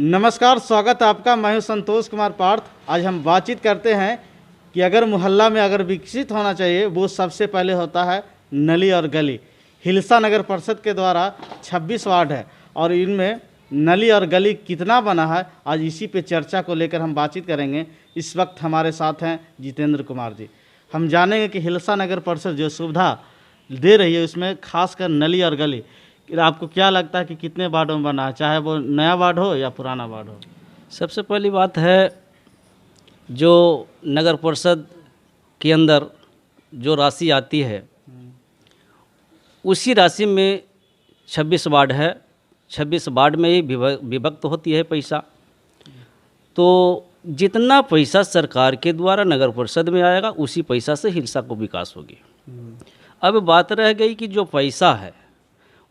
नमस्कार, स्वागत है आपका। मैं हूं संतोष कुमार पार्थ। आज हम बातचीत करते हैं कि अगर मोहल्ला में अगर विकसित होना चाहिए वो सबसे पहले होता है नली और गली। हिलसा नगर परिषद के द्वारा 26 वार्ड है और इनमें नली और गली कितना बना है, आज इसी पे चर्चा को लेकर हम बातचीत करेंगे। इस वक्त हमारे साथ हैं जितेंद्र कुमार जी। हम जानेंगे कि हिलसा नगर परिषद जो सुविधा दे रही है उसमें खासकर नली और गली, आपको क्या लगता है कि कितने वार्डों में बना है, चाहे वो नया वार्ड हो या पुराना वार्ड हो? सबसे पहली बात है, जो नगर परिषद के अंदर जो राशि आती है उसी राशि में 26 वार्ड है। 26 वार्ड में ही विभक्त होती है पैसा। तो जितना पैसा सरकार के द्वारा नगर परिषद में आएगा उसी पैसा से हिलसा को विकास होगी। अब बात रह गई कि जो पैसा है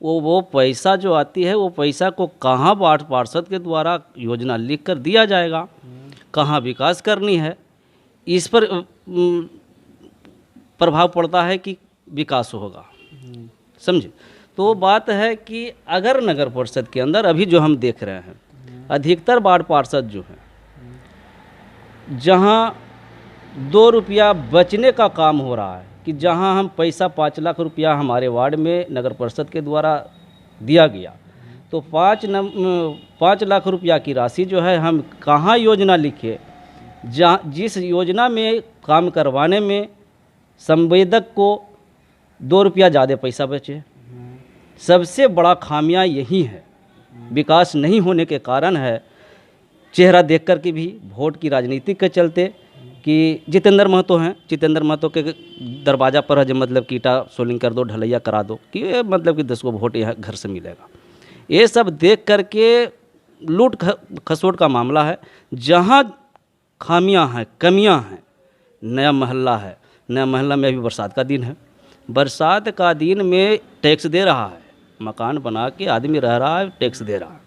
वो पैसा जो आती है वो पैसा को कहाँ वार्ड पार्षद के द्वारा योजना लिख कर दिया जाएगा, कहाँ विकास करनी है, इस पर प्रभाव पड़ता है कि विकास होगा। समझे? तो बात है कि अगर नगर परिषद के अंदर अभी जो हम देख रहे हैं अधिकतर वार्ड पार्षद जो हैं, जहाँ 2 रुपया बचने का काम हो रहा है कि जहां हम पैसा 5 लाख रुपया हमारे वार्ड में नगर परिषद के द्वारा दिया गया, तो 5 लाख रुपया की राशि जो है हम कहाँ योजना लिखे, जिस योजना में काम करवाने में संवेदक को 2 रुपया ज़्यादा पैसा बचे। सबसे बड़ा खामियां यही है, विकास नहीं होने के कारण है। चेहरा देख कर के भी वोट की राजनीति के चलते कि जितेंद्र महतो हैं, जितेंद्र महतो के दरवाज़ा पर है जो मतलब कि ईटा सोलिंग कर दो, ढलैया करा दो, कि ये मतलब कि 10 को वोट यहाँ घर से मिलेगा। ये सब देख करके लूट खसोट का मामला है। जहाँ खामियां हैं, कमियां हैं, नया मोहल्ला है, नया मोहल्ला में अभी बरसात का दिन है, बरसात का दिन में टैक्स दे रहा है, मकान बना के आदमी रह रहा है, टैक्स दे रहा है,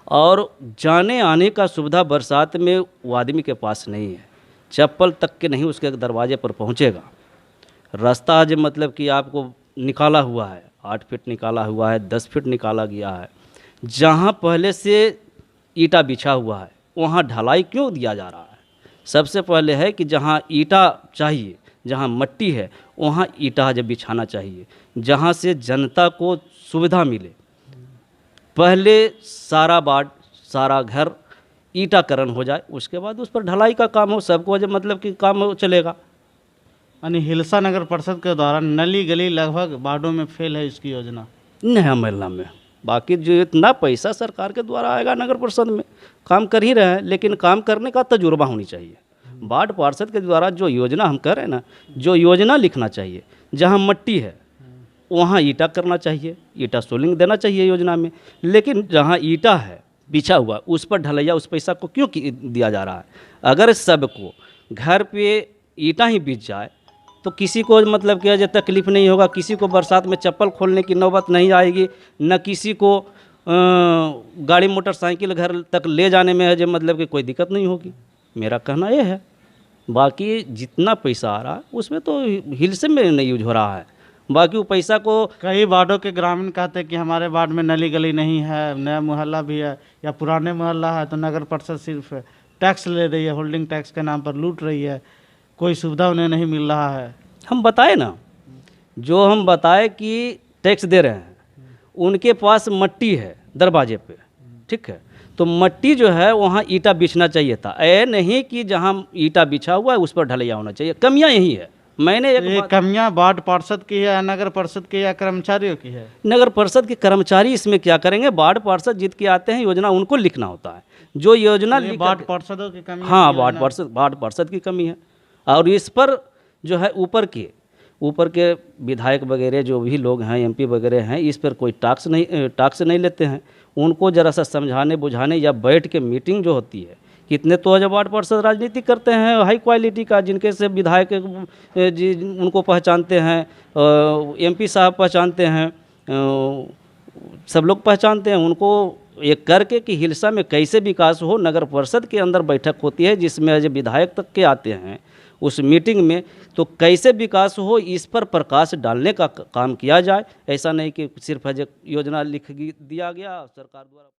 और जाने आने का सुविधा बरसात में वो आदमी के पास नहीं है। चप्पल तक के नहीं उसके दरवाजे पर पहुंचेगा। रास्ता जो मतलब कि आपको निकाला हुआ है, 8 फीट निकाला हुआ है, 10 फीट निकाला गया है। जहां पहले से ईटा बिछा हुआ है वहां ढलाई क्यों दिया जा रहा है? सबसे पहले है कि जहां ईटा चाहिए, जहां मट्टी है वहां ईटा जब बिछाना चाहिए, जहां से जनता को सुविधा मिले। पहले सारा वार्ड, सारा घर ईटाकरण हो जाए, उसके बाद उस पर ढलाई का काम हो, सबको जब मतलब कि काम चलेगा। यानी हिलसा नगर परिषद के द्वारा नली गली लगभग वार्डों में फेल है इसकी योजना, नया मोहल्ला में। बाकी जो इतना पैसा सरकार के द्वारा आएगा नगर परिषद में, काम कर ही रहे हैं, लेकिन काम करने का तजुर्बा होनी चाहिए। वार्ड पार्षद के द्वारा जो योजना हम कर रहे हैं ना, जो योजना लिखना चाहिए, जहाँ मट्टी है वहाँ ईटा करना चाहिए, ईटा सोलिंग देना चाहिए योजना में। लेकिन जहाँ ईटा है बिछा हुआ उस पर ढलैया, उस पैसा को क्यों दिया जा रहा है? अगर सबको घर पे ईटा ही बिछ जाए तो किसी को मतलब कि जो तकलीफ़ नहीं होगा, किसी को बरसात में चप्पल खोलने की नौबत नहीं आएगी, न किसी को गाड़ी मोटरसाइकिल घर तक ले जाने में जो मतलब कि कोई दिक्कत नहीं होगी। मेरा कहना ये है। बाकी जितना पैसा आ रहा है उसमें तो हिलसे में नहीं यूज हो रहा है। बाकी वो पैसा को कई वार्डों के ग्रामीण कहते हैं कि हमारे वार्ड में नली गली नहीं है, नया मोहल्ला भी है या पुराने मोहल्ला है, तो नगर परिषद सिर्फ टैक्स ले रही है, होल्डिंग टैक्स के नाम पर लूट रही है, कोई सुविधा उन्हें नहीं मिल रहा है। हम बताए ना, जो हम बताए कि टैक्स दे रहे हैं, उनके पास मट्टी है दरवाजे पे, ठीक है, तो मट्टी जो है वहाँ ईटा बिछना चाहिए था। ऐ नहीं कि जहाँ ईटा बिछा हुआ है उस पर ढलैया होना चाहिए। कमियाँ यही है। मैंने एक कमियां वार्ड पार्षद की है या नगर परिषद की या कर्मचारियों की है? नगर परिषद के कर्मचारी इसमें क्या करेंगे? वार्ड पार्षद जीत के आते हैं, योजना उनको लिखना होता है। जो योजना वार्ड पार्षदों की कमी, हाँ, वार्ड पार्षद की कमी है। और इस पर जो है ऊपर के विधायक वगैरह जो भी लोग हैं, MP वगैरह हैं, इस पर कोई टास्क नहीं लेते हैं। उनको ज़रा सा समझाने बुझाने या बैठ के मीटिंग जो होती है, कितने तो जब वार्ड पार्षद राजनीति करते हैं हाई क्वालिटी का, जिनके से विधायक जी उनको पहचानते हैं, MP साहब पहचानते हैं, सब लोग पहचानते हैं उनको। एक करके कि हिलसा में कैसे विकास हो, नगर परिषद के अंदर बैठक होती है जिसमें जब विधायक तक के आते हैं उस मीटिंग में, तो कैसे विकास हो इस पर प्रकाश डालने का काम किया जाए। ऐसा नहीं कि सिर्फ योजना लिख दिया गया सरकार द्वारा।